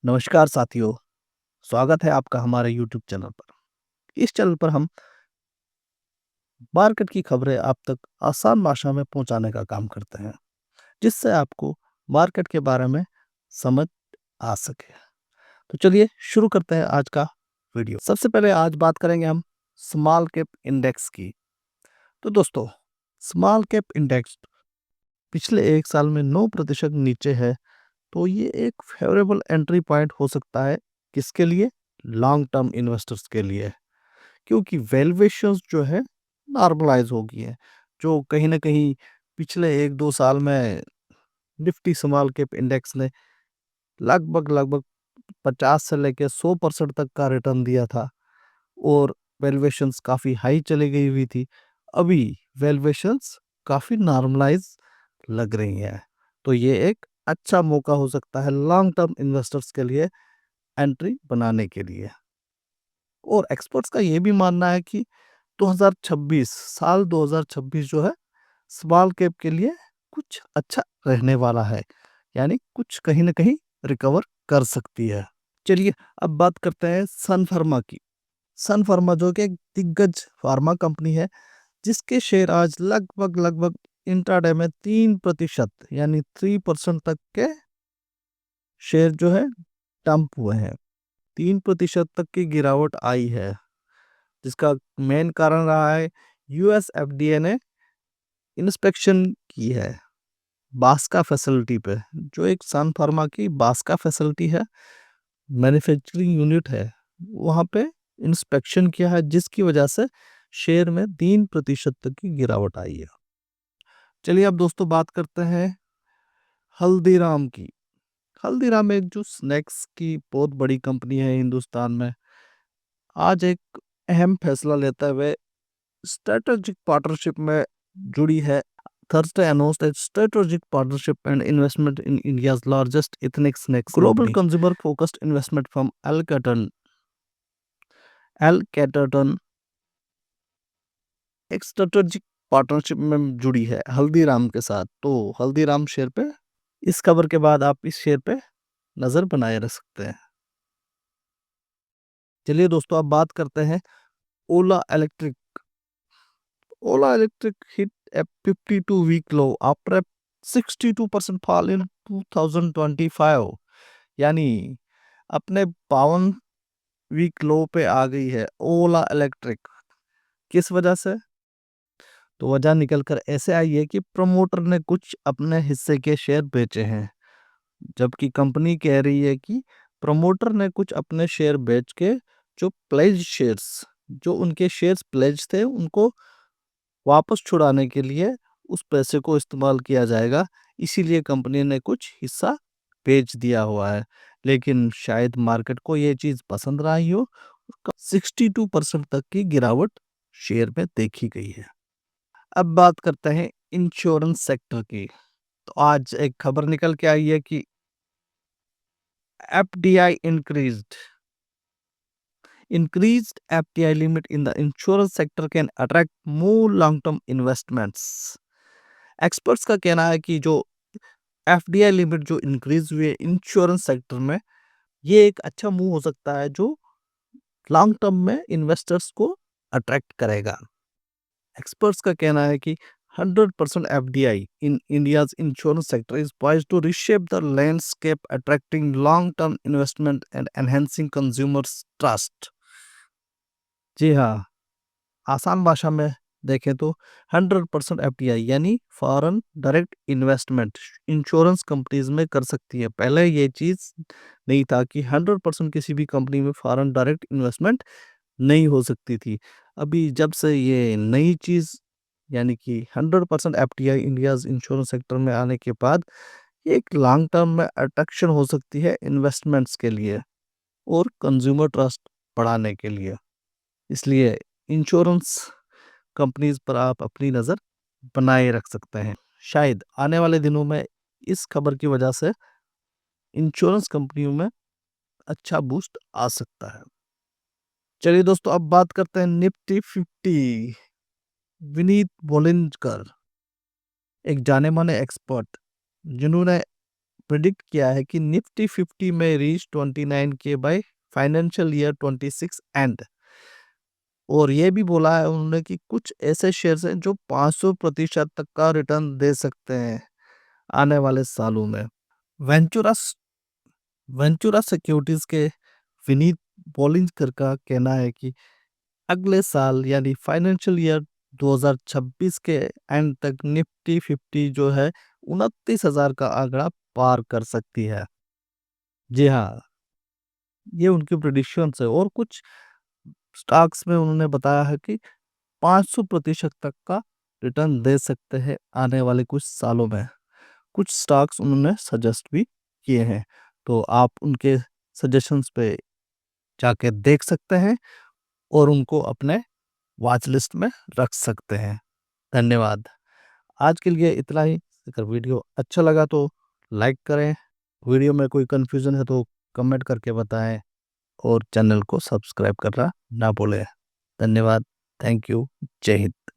नमस्कार साथियों, स्वागत है आपका हमारे यूट्यूब चैनल पर। इस चैनल पर हम मार्केट की खबरें आप तक आसान भाषा में पहुंचाने का काम करते हैं, जिससे आपको मार्केट के बारे में समझ आ सके। तो चलिए शुरू करते हैं आज का वीडियो। सबसे पहले आज बात करेंगे हम स्मॉल कैप इंडेक्स की। तो दोस्तों, स्मॉल कैप इंडेक्स पिछले एक साल में 9% नीचे है, तो ये एक फेवरेबल एंट्री पॉइंट हो सकता है। किसके लिए? लॉन्ग टर्म इन्वेस्टर्स के लिए, क्योंकि वैल्यूएशंस जो है नॉर्मलाइज हो गई है। जो कहीं ना कहीं पिछले 1-2 साल में निफ्टी स्मॉल कैप इंडेक्स ने लगभग लगभग 50 से लेकर 100% तक का रिटर्न दिया था और वैल्यूएशंस काफ़ी हाई चली गई हुई थी। अभी वैल्यूएशंस काफ़ी नॉर्मलाइज लग रही हैं, तो ये एक अच्छा मौका हो सकता है लॉन्ग टर्म इन्वेस्टर्स के लिए एंट्री बनाने के लिए। और एक्सपर्ट्स का ये भी मानना है कि 2026 जो है स्मॉल कैप के लिए कुछ अच्छा रहने वाला है, यानी कुछ कहीं ना कहीं रिकवर कर सकती है। चलिए अब बात करते हैं सन फार्मा की। सन फार्मा जो कि एक दिग्गज फार्मा कंपनी है, जिसके शेयर आज लगभग लगभग इंट्राडे में 3% यानी 3% तक के शेयर जो है डंप हुए हैं। 3% तक की गिरावट आई है, जिसका मेन कारण रहा है यूएस एफडीए ने इंस्पेक्शन की है बास्का फैसिलिटी पे। जो एक सन फार्मा की बास्का फैसिलिटी है, मैन्युफैक्चरिंग यूनिट है, वहाँ पे इंस्पेक्शन किया है, जिसकी वजह से शेयर में 3% तक की गिरावट आई है। चलिए अब दोस्तों बात करते हैं हल्दीराम की। हल्दीराम एक जो स्नैक्स की बहुत बड़ी कंपनी है हिंदुस्तान में, आज एक अहम फैसला लेते हुए स्ट्रेटेजिक पार्टनरशिप में जुड़ी है। Thursday announced a strategic partnership and investment in India's largest ethnic snacks global company. Consumer-focused investment firm Alcatel एक स्ट्रेटेजिक पार्टनरशिप में जुड़ी है हल्दीराम के साथ। तो हल्दीराम शेयर पे इस खबर के बाद आप इस शेयर पे नजर बनाए रख सकते हैं। चलिए दोस्तों अब बात करते हैं ओला electric. Ola Electric hit a 52-week low after a 62% fall in 2025, यानी अपने 52 वीक लो पे आ गई है ओला इलेक्ट्रिक। किस वजह से? तो वजह निकल कर ऐसे आई है कि प्रमोटर ने कुछ अपने हिस्से के शेयर बेचे हैं, जबकि कंपनी कह रही है कि प्रमोटर ने कुछ अपने शेयर बेच के जो प्लेज शेयर्स, जो उनके शेयर्स प्लेज थे, उनको वापस छुड़ाने के लिए उस पैसे को इस्तेमाल किया जाएगा। इसीलिए कंपनी ने कुछ हिस्सा बेच दिया हुआ है, लेकिन शायद मार्केट को ये चीज़ पसंद ना आई हो। 62% तक की गिरावट शेयर में देखी गई है। अब बात करते हैं इंश्योरेंस सेक्टर की। तो आज एक खबर निकल के आई है कि FDI increased FDI limit in the insurance sector can attract more long-term investments. Experts का कहना है कि जो एफडीआई लिमिट जो इंक्रीज हुई है इंश्योरेंस सेक्टर में, ये एक अच्छा मूव हो सकता है जो लॉन्ग टर्म में इन्वेस्टर्स को अट्रैक्ट करेगा। एक्सपर्ट्स का कहना है कि 100% FDI in India's insurance sector is poised to reshape the landscape, attracting long-term investment and enhancing consumers' trust. जी हाँ, आसान भाषा में देखें तो 100% एफडीआई यानी foreign direct investment insurance companies में कर सकती है। पहले ये चीज़ नहीं था कि 100% किसी भी कंपनी में फॉरेन डायरेक्ट इन्वेस्टमेंट नहीं हो सकती थी। अभी जब से ये नई चीज़ यानी कि 100% एफडीआई इंडियाज इंश्योरेंस सेक्टर में आने के बाद एक लॉन्ग टर्म में अट्रैक्शन हो सकती है इन्वेस्टमेंट्स के लिए और कंज्यूमर ट्रस्ट बढ़ाने के लिए। इसलिए इंश्योरेंस कंपनीज पर आप अपनी नज़र बनाए रख सकते हैं। शायद आने वाले दिनों में इस खबर की वजह से इंश्योरेंस कंपनियों में अच्छा बूस्ट आ सकता है। चलिए दोस्तों अब बात करते हैं निफ्टी 50। विनीत बोलिंजकर एक जाने माने एक्सपर्ट, जिन्होंने प्रिडिक्ट किया है कि निफ्टी 50 में रीच 29 के बाय फाइनेंशियल ईयर 26 एंड। और ये भी बोला है उन्होंने कि कुछ ऐसे शेयर्स हैं जो 500% तक का रिटर्न दे सकते हैं आने वाले सालों में। वेंचुरा वेंचुरा सिक्योरिटीज के विनीत बॉलिंजकर का कहना है कि अगले साल यानी फाइनेंशियल ईयर 2026 के एंड तक निफ्टी 50 जो है 29,000 का आंकड़ा पार कर सकती है। जी हाँ, ये उनकी प्रिडिक्शन है। और कुछ स्टॉक्स में उन्होंने बताया है कि 500% तक का रिटर्न दे सकते हैं आने वाले कुछ सालों में। कुछ स्टॉक्स उन्होंने सजेस्ट भी किए हैं, तो आप उनके सजेशंस पे जाके देख सकते हैं और उनको अपने वॉच लिस्ट में रख सकते हैं। धन्यवाद। आज के लिए इतना ही। अगर वीडियो अच्छा लगा तो लाइक करें, वीडियो में कोई कंफ्यूजन है तो कमेंट करके बताएं और चैनल को सब्सक्राइब करना ना भूलें। धन्यवाद। Thank you. जय हिंद।